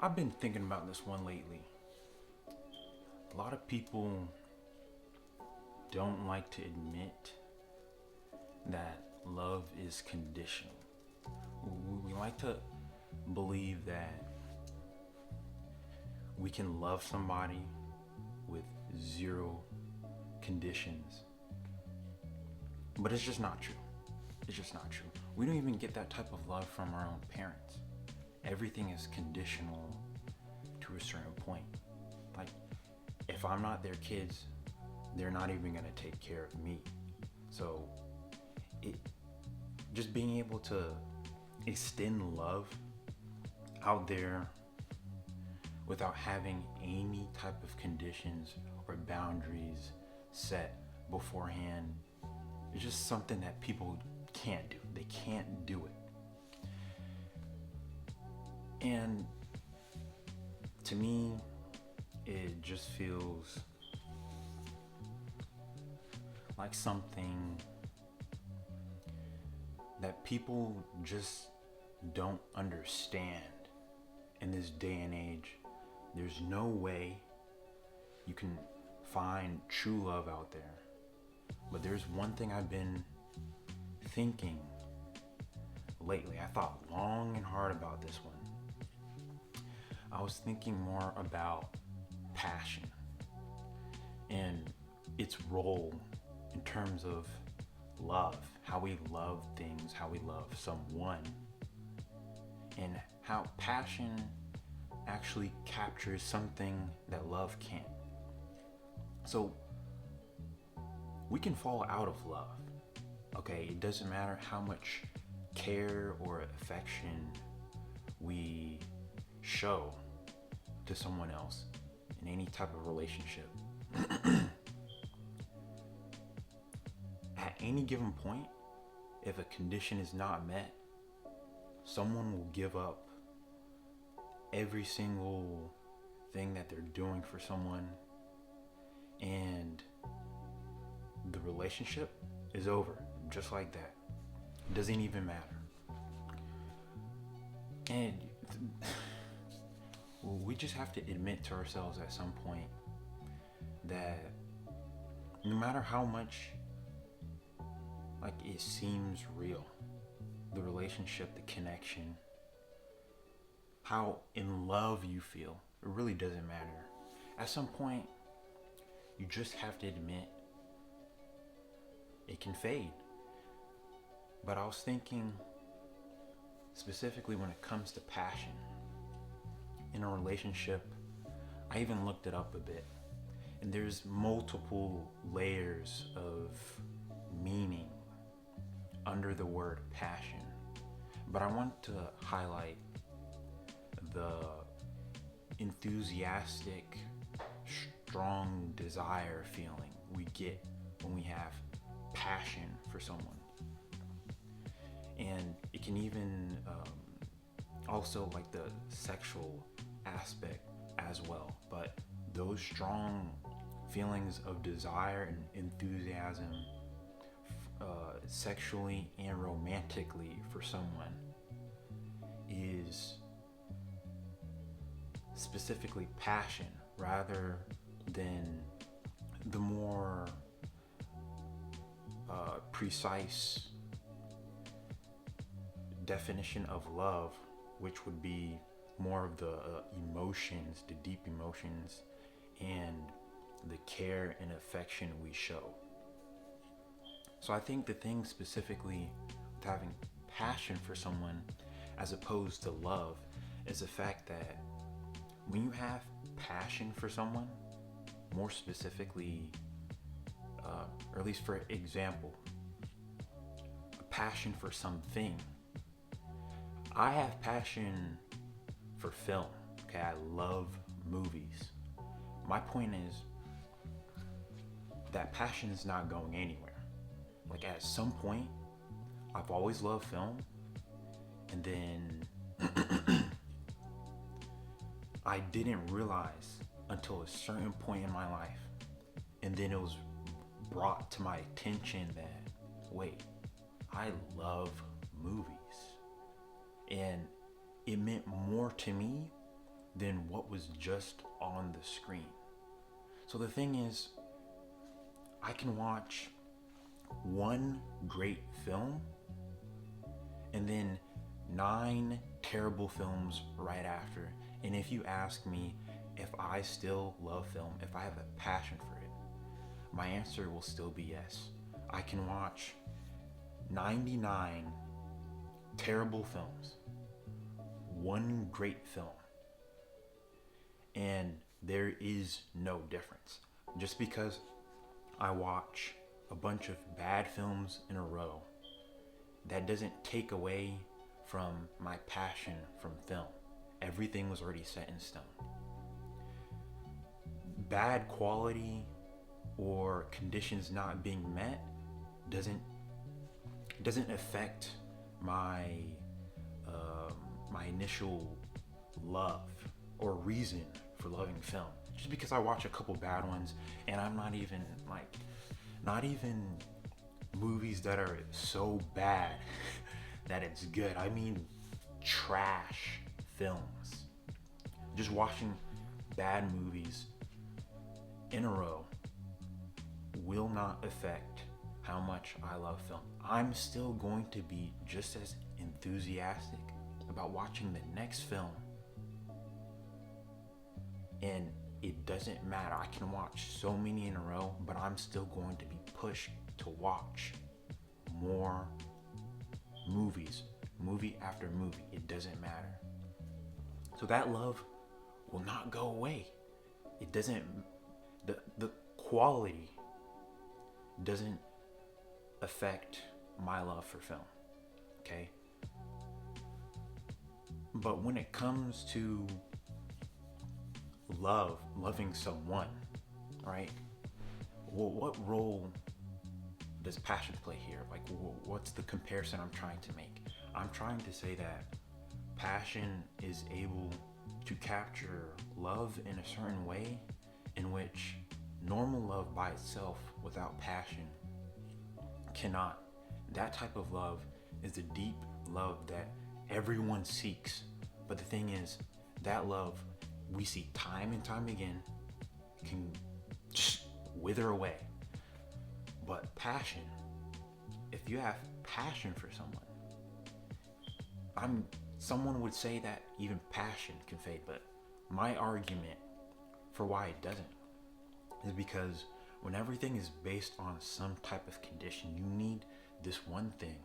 I've been thinking about this one lately. A lot of people don't like to admit that love is conditional. We like to believe that we can love somebody with zero conditions. But it's just not true. It's just not true. We don't even get that type of love from our own parents. Everything is conditional to a certain point. Like, if I'm not their kids, they're not even gonna take care of me. So, it just being able to extend love out there without having any type of conditions or boundaries set beforehand is just something that people can't do. They can't do it. And to me, it just feels like something that people just don't understand in this day and age. There's no way you can find true love out there. But there's one thing I've been thinking lately. I thought long and hard about this one. I was thinking more about passion and its role in terms of love, how we love things, how we love someone, and how passion actually captures something that love can't. So we can fall out of love, okay? It doesn't matter how much care or affection we show to someone else in any type of relationship. At any given point, if a condition is not met, someone will give up every single thing that they're doing for someone, and the relationship is over just like that. It doesn't even matter. And we just have to admit to ourselves at some point that no matter how much like it seems real, the relationship, the connection, how in love you feel, it really doesn't matter. At some point, you just have to admit it can fade. But I was thinking specifically when it comes to passion in a relationship, I even looked it up a bit, and there's multiple layers of meaning under the word passion. But I want to highlight the enthusiastic, strong desire feeling we get when we have passion for someone. And it can even also like the sexual aspect as well. But those strong feelings of desire and enthusiasm sexually and romantically for someone is specifically passion rather than the more precise definition of love, which would be more of the emotions, the deep emotions, and the care and affection we show. So I think the thing specifically with having passion for someone as opposed to love is the fact that when you have passion for someone, more specifically, or at least for example, a passion for something. I have passion for film, okay? I love movies. My point is that passion is not going anywhere. Like at some point, I've always loved film, and then I didn't realize until a certain point in my life, and then it was brought to my attention that, wait, I love movies. And it meant more to me than what was just on the screen. So the thing is, I can watch one great film and then 9 terrible films right after. And if you ask me if I still love film, if I have a passion for it, my answer will still be yes. I can watch 99 terrible films, one great film, and there is no difference. Just because I watch a bunch of bad films in a row, that doesn't take away from my passion from film. Everything was already set in stone. Bad quality or conditions not being met doesn't affect my my initial love or reason for loving film. Just because I watch a couple bad ones, and I'm not even movies that are so bad that it's good. I mean trash films. Just watching bad movies in a row will not affect how much I love film. I'm still going to be just as enthusiastic about watching the next film. And it doesn't matter. I can watch so many in a row, but I'm still going to be pushed to watch more movies, movie after movie. It doesn't matter. So that love will not go away. It doesn't, the quality doesn't affect my love for film, okay? But when it comes to loving someone, right? Well, what role does passion play here? Like, what's the comparison I'm trying to make? I'm trying to say that passion is able to capture love in a certain way in which normal love by itself without passion cannot. That type of love is the deep love that everyone seeks. But the thing is, that love we see time and time again can just wither away. But passion, if you have passion for someone, someone would say that even passion can fade, but my argument for why it doesn't is because when everything is based on some type of condition, you need this one thing.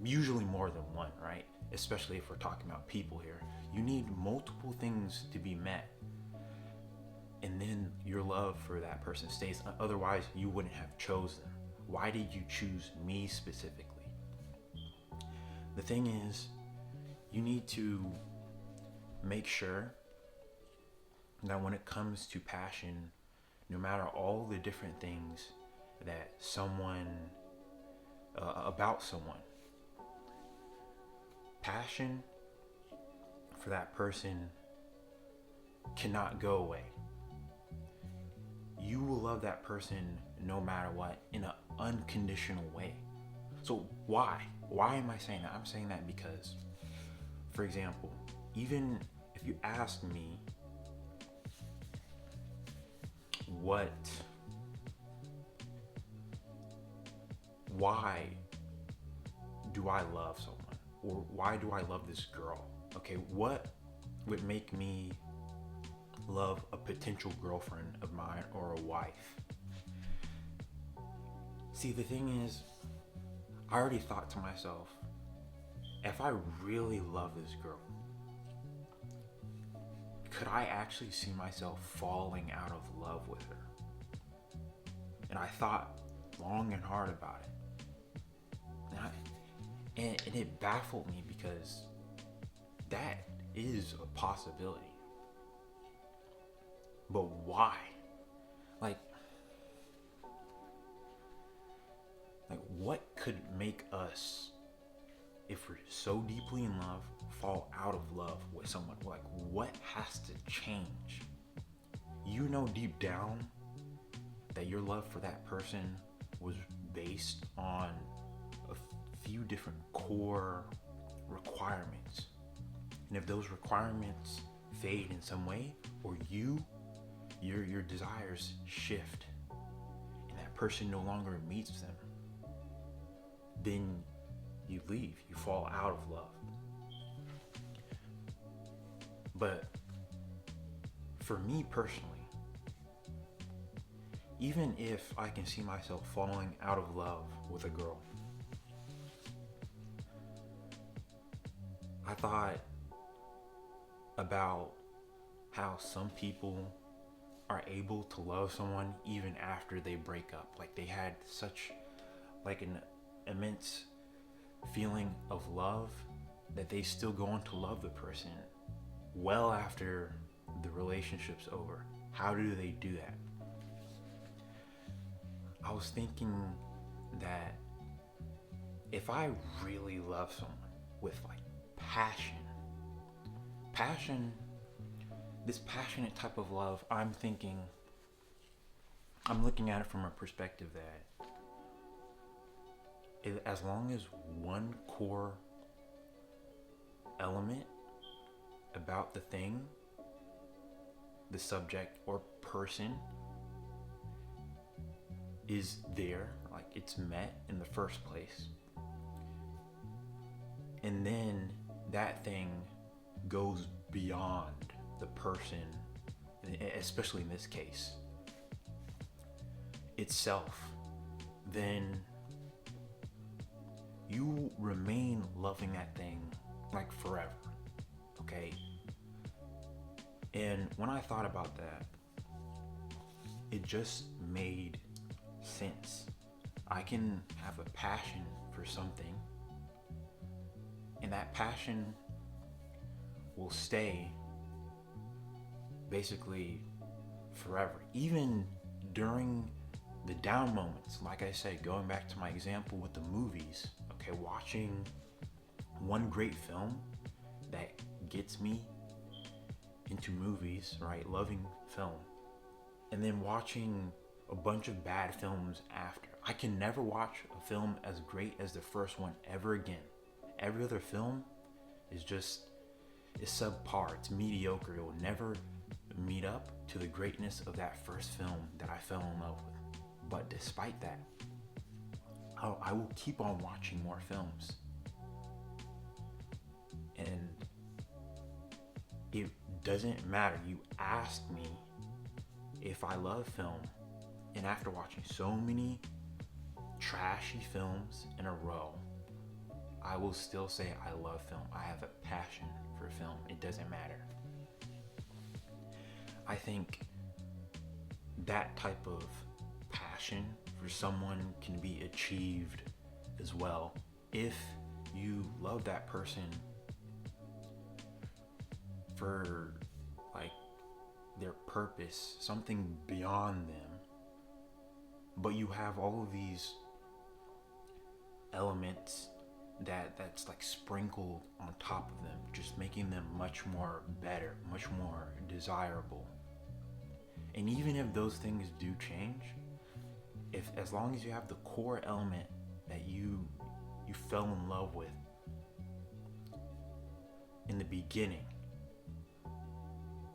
Usually more than one, right? Especially if we're talking about people here. You need multiple things to be met. And then your love for that person stays. Otherwise, you wouldn't have chosen them. Why did you choose me specifically? The thing is, you need to make sure that when it comes to passion, no matter all the different things that about someone, passion for that person cannot go away. You will love that person no matter what in an unconditional way. So why? Why am I saying that? I'm saying that because, for example, even if you ask me why do I love someone? Or why do I love this girl? Okay, what would make me love a potential girlfriend of mine or a wife? See, the thing is, I already thought to myself, if I really love this girl, could I actually see myself falling out of love with her? And I thought long and hard about it. And it baffled me because that is a possibility. But why? Like what could make us, if we're so deeply in love, fall out of love with someone? Like, what has to change? You know deep down that your love for that person was based on a few different core requirements. And And if those requirements fade in some way, or your desires shift, and that person no longer meets them, then you leave, you fall out of love. But for me personally, even if I can see myself falling out of love with a girl, I thought about how some people are able to love someone even after they break up. Like they had such like an immense feeling of love that they still go on to love the person well after the relationship's over. How do they do that? I was thinking that if I really love someone with like passion, this passionate type of love, I'm looking at it from a perspective that as long as one core element about the thing, the subject or person is there, like it's met in the first place, and then that thing goes beyond the person, especially in this case, itself, then you remain loving that thing like forever, okay? And when I thought about that, it just made sense. I can have a passion for something, and that passion will stay basically forever, even during the down moments. Like I said, going back to my example with the movies, okay, watching one great film that gets me into movies, right, loving film, and then watching a bunch of bad films after. I can never watch a film as great as the first one ever again. Every other film is subpar, it's mediocre. It will never meet up to the greatness of that first film that I fell in love with. But despite that, I will keep on watching more films. And it doesn't matter. You asked me if I love film, and after watching so many trashy films in a row, I will still say I love film. I have a passion for film. It doesn't matter. I think that type of passion for someone can be achieved as well if you love that person for like their purpose, something beyond them, but you have all of these elements that's like sprinkled on top of them, just making them much more better, much more desirable. And even if those things do change, as long as you have the core element that you fell in love with in the beginning,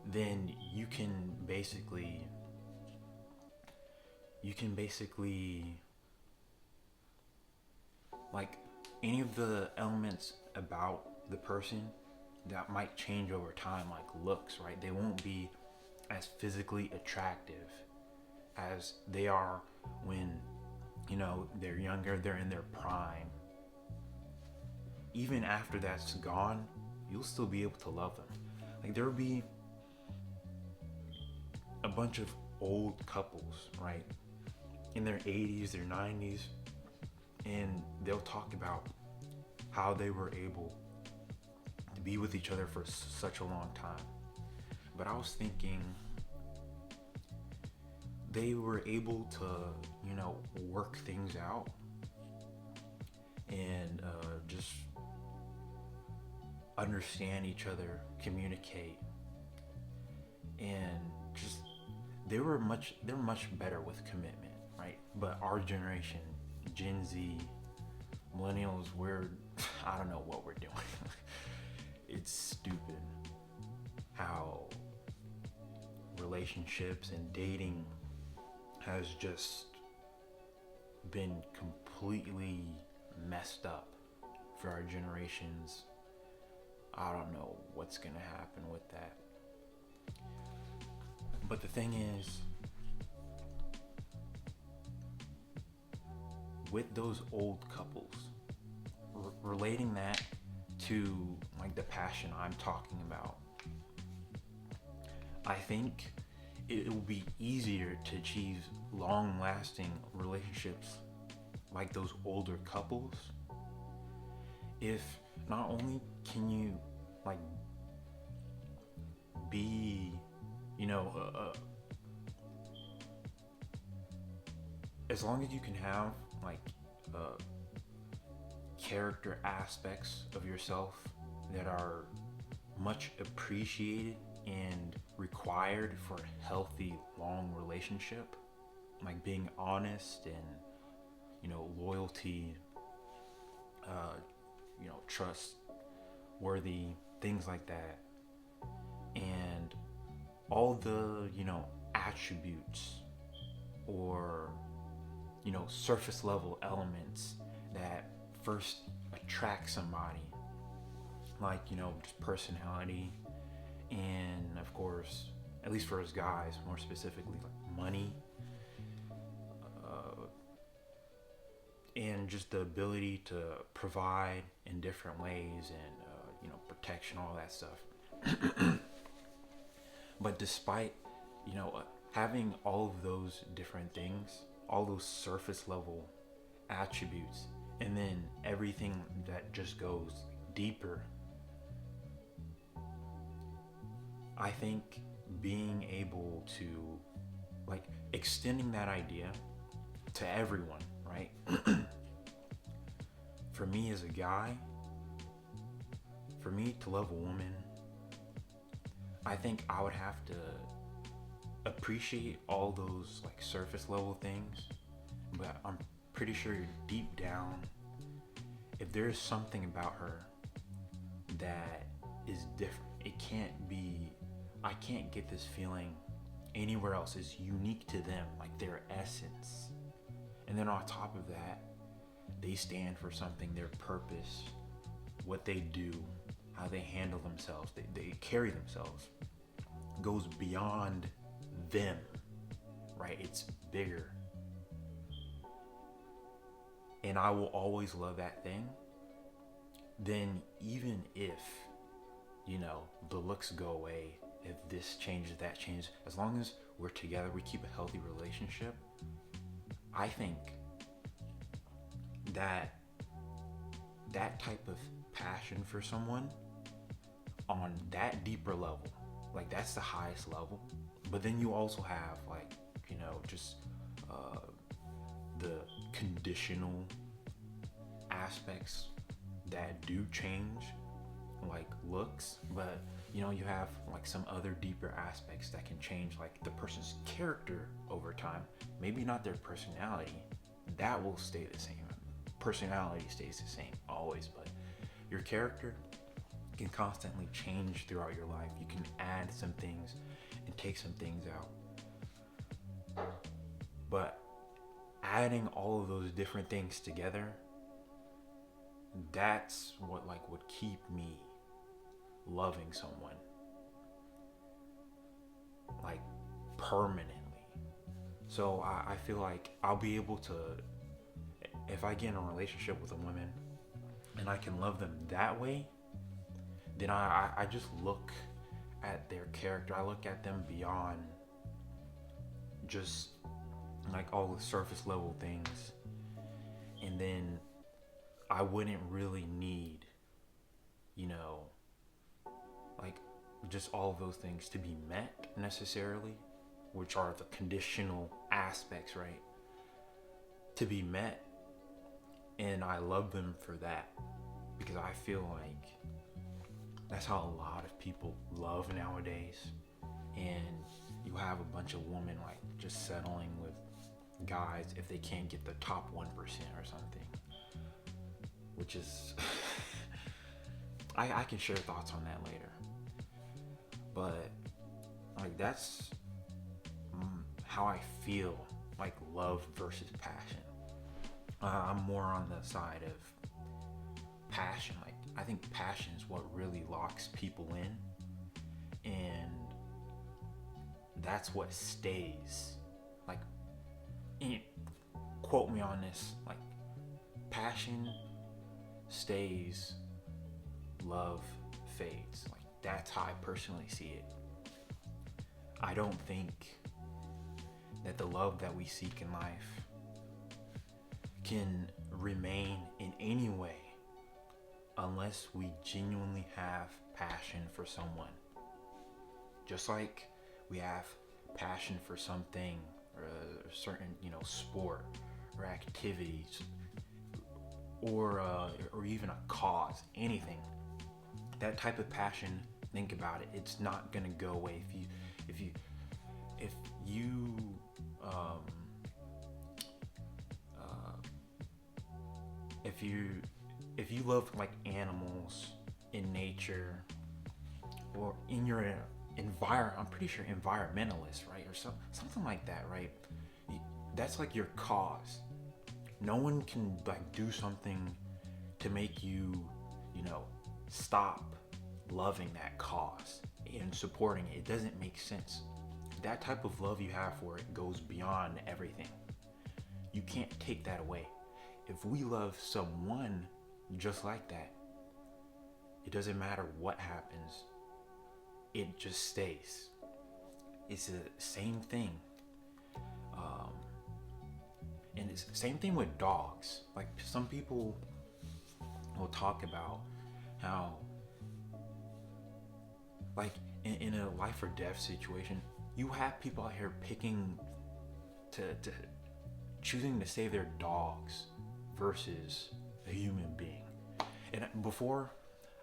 then you can basically like any of the elements about the person that might change over time, like looks, right? They won't be as physically attractive as they are when, they're younger, they're in their prime. Even after that's gone, you'll still be able to love them. Like there will be a bunch of old couples, right? In their 80s, their 90s, and they'll talk about how they were able to be with each other for such a long time. But I was thinking they were able to, work things out and just understand each other, communicate, and just they were much better with commitment, right? But our generation, Gen Z, millennials, I don't know what we're doing. It's stupid. relationships and dating has just been completely messed up for our generations. I don't know what's gonna happen with that. But the thing is, with those old couples, relating that to like the passion I'm talking about, I think it will be easier to achieve long-lasting relationships like those older couples if not only can you like be, you know, as long as you can have like character aspects of yourself that are much appreciated and required for a healthy long relationship, like being honest and, you know, loyalty, you know, trustworthy, things like that, and all the, you know, attributes or, you know, surface level elements that first attract somebody, like, you know, just personality, and of course, at least for us guys, more specifically, like money, and just the ability to provide in different ways, and you know, protection, all that stuff. But despite, you know, having all of those different things, all those surface level attributes, and then everything that just goes deeper, I think being able to like extending that idea to everyone, right? For me as a guy, for me to love a woman, I think I would have to appreciate all those like surface level things, but I'm pretty sure deep down, if there's something about her that is different, it can't be, I can't get this feeling anywhere else. It's unique to them, like their essence. And then on top of that, they stand for something, their purpose, what they do, how they handle themselves, they carry themselves, goes beyond them, right? It's bigger. And I will always love that thing. Then even if, you know, the looks go away, if this changes, that changes, as long as we're together, we keep a healthy relationship, I think that that type of passion for someone on that deeper level, like that's the highest level. But then you also have like, you know, just the conditional aspects that do change, like looks, but you know, you have like some other deeper aspects that can change, like the person's character over time. Maybe not their personality, that will stay the same. Personality stays the same always, but your character can constantly change throughout your life. You can add some things and take some things out. But adding all of those different things together, that's what like would keep me loving someone like permanently. So I feel like I'll be able to, if I get in a relationship with a woman and I can love them that way, then I just look at their character. I look at them beyond just like all the surface level things, and then I wouldn't really need, you know, like just all of those things to be met necessarily, which are the conditional aspects, right? To be met. And I love them for that, because I feel like that's how a lot of people love nowadays. And you have a bunch of women like just settling with guys if they can't get the top 1% or something, which is I can share thoughts on that later. But like that's how I feel like love versus passion. I'm more on the side of passion. Like, I think passion is what really locks people in, and that's what stays. Like, quote me on this. Like, passion stays, love fades. Like, that's how I personally see it. I don't think that the love that we seek in life can remain in any way unless we genuinely have passion for someone. Just like we have passion for something, or a certain, sport or activities, or even a cause, anything. That type of passion, think about it, it's not gonna go away. If you love like animals in nature, or in your environment, I'm pretty sure environmentalist, right, or something like that, right? That's like your cause. No one can like do something to make you, stop loving that cause and supporting it. It doesn't make sense. That type of love you have for it goes beyond everything. You can't take that away. If we love someone just like that, it doesn't matter what happens, it just stays. It's the same thing. And it's the same thing with dogs. Like, some people will talk about how, like, in a life or death situation, you have people out here picking to choosing to save their dogs versus a human being. And before,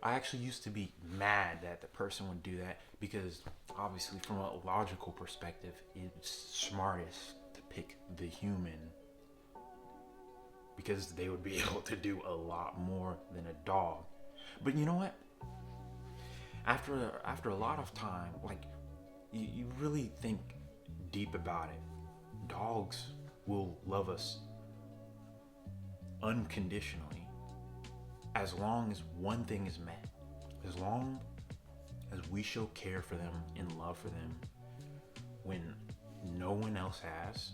I actually used to be mad that the person would do that, because obviously from a logical perspective, it's smartest to pick the human, because they would be able to do a lot more than a dog. But you know what? After a lot of time, like, you really think deep about it. Dogs will love us unconditionally as long as one thing is met. As long as we show care for them and love for them when no one else has,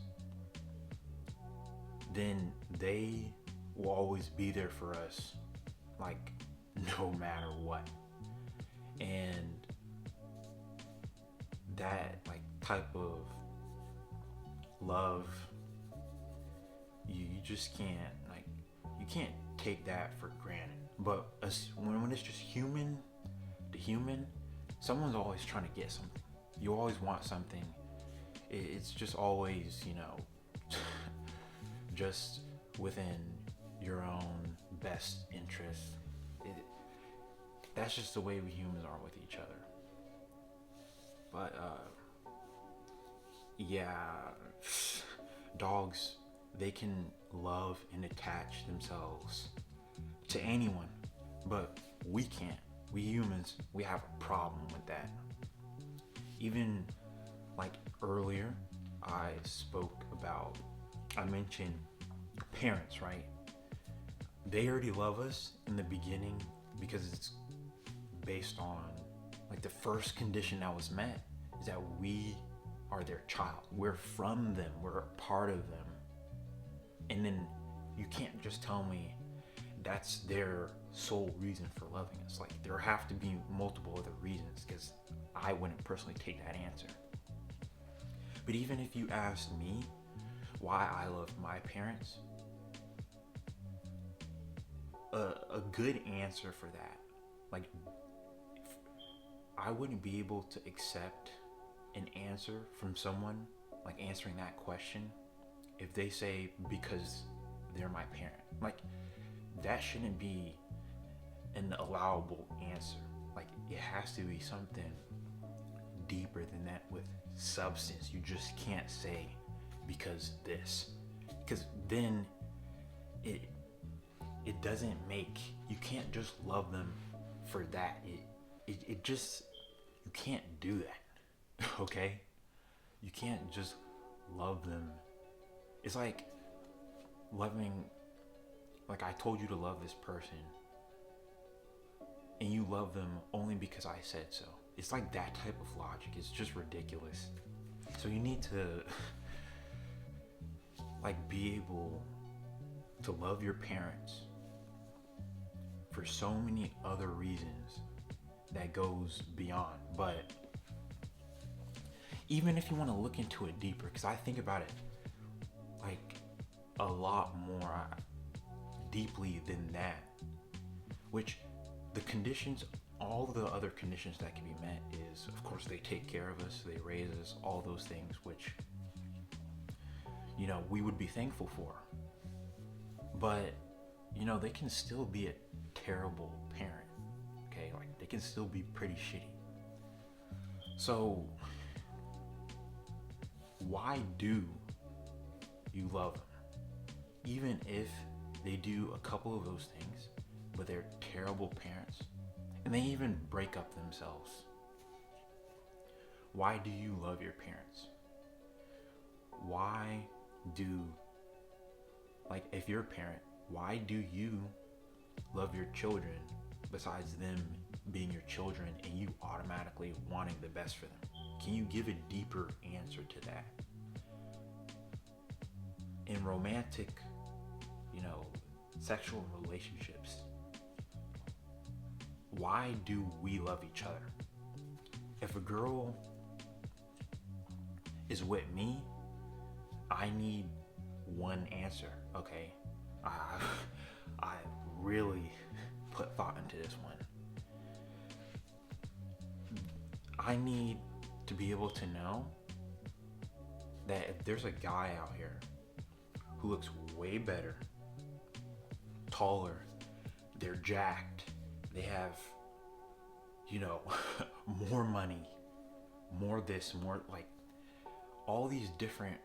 then they will always be there for us, like, no matter what. And that, like, type of love, you just can't, like, you can't take that for granted. But when it's just human to human, someone's always trying to get something. You always want something. It's just always, just within your own best interest. That's just the way we humans are with each other. But dogs, they can love and attach themselves to anyone, but we can't. We humans, we have a problem with that. Even like earlier, I mentioned parents, right? They already love us in the beginning because it's based on, like, the first condition that was met is that we are their child. We're from them. We're a part of them. And then you can't just tell me that's their sole reason for loving us. Like, there have to be multiple other reasons, because I wouldn't personally take that answer. But even if you asked me why I love my parents, a good answer for that, like, I wouldn't be able to accept an answer from someone, like, answering that question, if they say because they're my parent. Like, that shouldn't be an allowable answer. Like, it has to be something deeper than that, with substance. You just can't say because this, because then it doesn't make, you can't just love them for that. It just, you can't do that. Okay? You can't just love them. It's like loving, like I told you to love this person and you love them only because I said so. It's like that type of logic. It's just ridiculous. So you need to like be able to love your parents for so many other reasons that goes beyond. But even if you want to look into it deeper, because I think about it like a lot more deeply than that, which the conditions, all the other conditions that can be met is, of course, they take care of us, they raise us, all those things, which, you know, we would be thankful for. But, you know, they can still be a terrible parent, okay? Like, they can still be pretty shitty. So, why do you love them? Even if they do a couple of those things, but they're terrible parents, and they even break up themselves. Why do you love your parents? Why do, like, if you're a parent, why do you love your children besides them being your children and you automatically wanting the best for them? Can you give a deeper answer to that? In romantic, you know, sexual relationships, why do we love each other? If a girl is with me, I need one answer, okay? I really put thought into this one. I need to be able to know that if there's a guy out here who looks way better, taller, they're jacked, they have, you know, more money, more this, more like all these different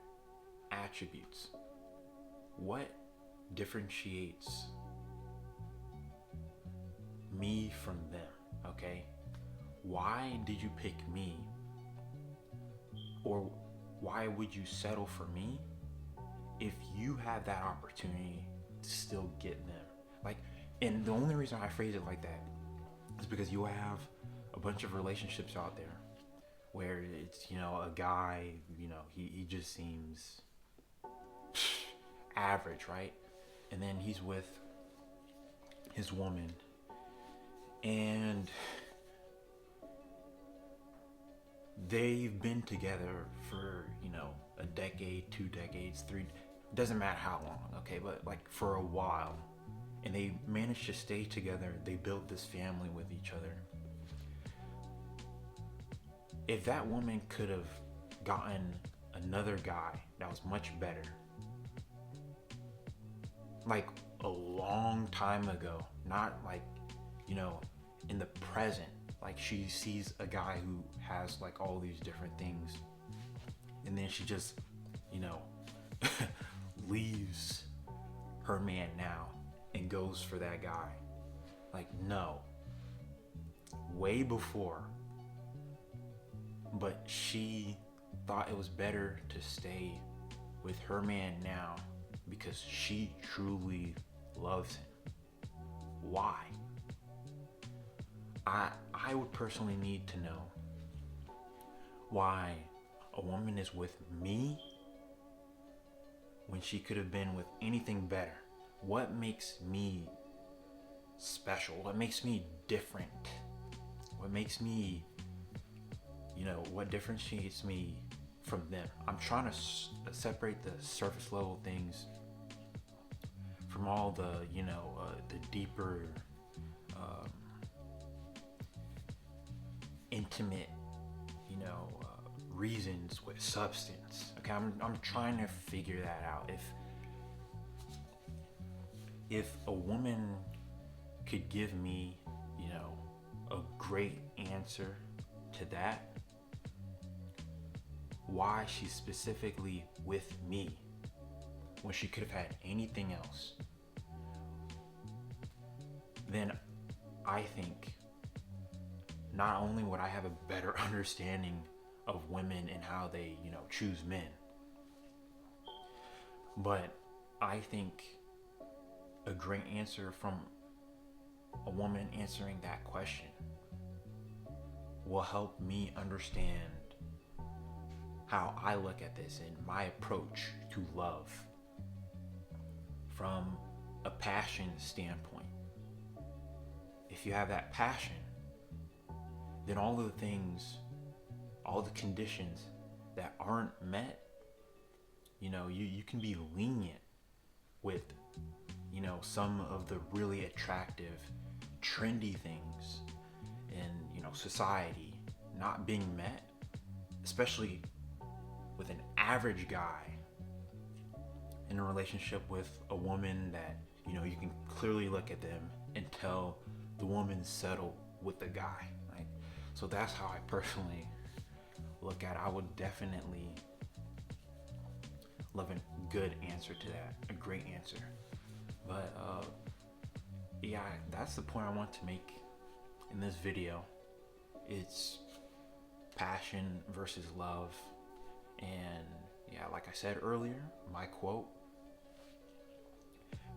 attributes. What differentiates me from them, okay? Why did you pick me? Or why would you settle for me if you have that opportunity to still get them? Like, and the only reason I phrase it like that is because you have a bunch of relationships out there where it's, you know, a guy, you know, he just seems average, right? And then he's with his woman and they've been together for, you know, a decade, 2 decades, 3, doesn't matter how long, okay, but like for a while. And they managed to stay together. They built this family with each other. If that woman could have gotten another guy that was much better, like a long time ago, not like, you know, in the present, like she sees a guy who has like all these different things, and then she just, you know, leaves her man now and goes for that guy. Like, no, way before. But she thought it was better to stay with her man now because she truly loves him. Why? I would personally need to know why a woman is with me when she could have been with anything better. What makes me special? What makes me different? What makes me, you know, what differentiates me from them? I'm trying to separate the surface level things from all the, you know, the deeper, intimate, you know, reasons with substance. Okay, I'm trying to figure that out. If a woman could give me, you know, a great answer to that, why she's specifically with me when she could have had anything else, then I think not only would I have a better understanding of women and how they, you know, choose men, But I think a great answer from a woman answering that question will help me understand how I look at this and my approach to love from a passion standpoint. If you have that passion, then all of the things, all the conditions that aren't met, you can be lenient with, some of the really attractive, trendy things in, society not being met, especially with an average guy in a relationship with a woman that, you can clearly look at them and tell the woman's settled with the guy. Right? So that's how I personally look at it. I would definitely love a good answer to that, a great answer. But yeah, that's the point I want to make in this video. It's passion versus love. And yeah, like I said earlier, my quote: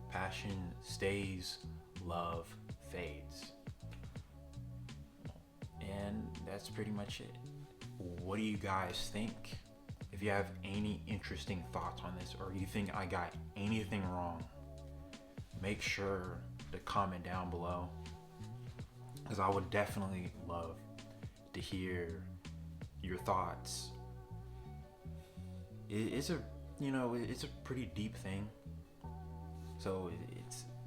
passion stays, love fades. And that's pretty much it. What do you guys think? If you have any interesting thoughts on this, or you think I got anything wrong, make sure to comment down below, because I would definitely love to hear your thoughts. It's a pretty deep thing, so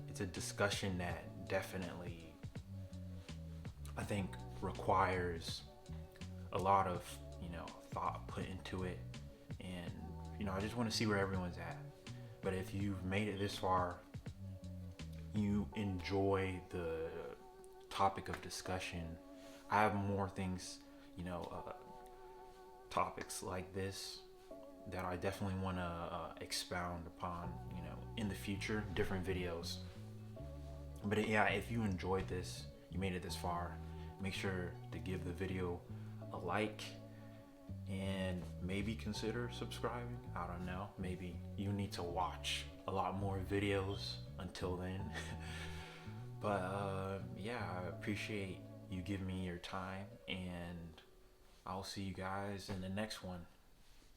it's a discussion that definitely, I think, requires a lot of thought put into it. And I just want to see where everyone's at. But if you've made it this far, you enjoy the topic of discussion, I have more things, topics like this that I definitely want to expound upon, in the future, different videos. But yeah, if you enjoyed this, you made it this far, make sure to give the video a like and maybe consider subscribing. I don't know, maybe you need to watch a lot more videos until then. But yeah, I appreciate you giving me your time, and I'll see you guys in the next one.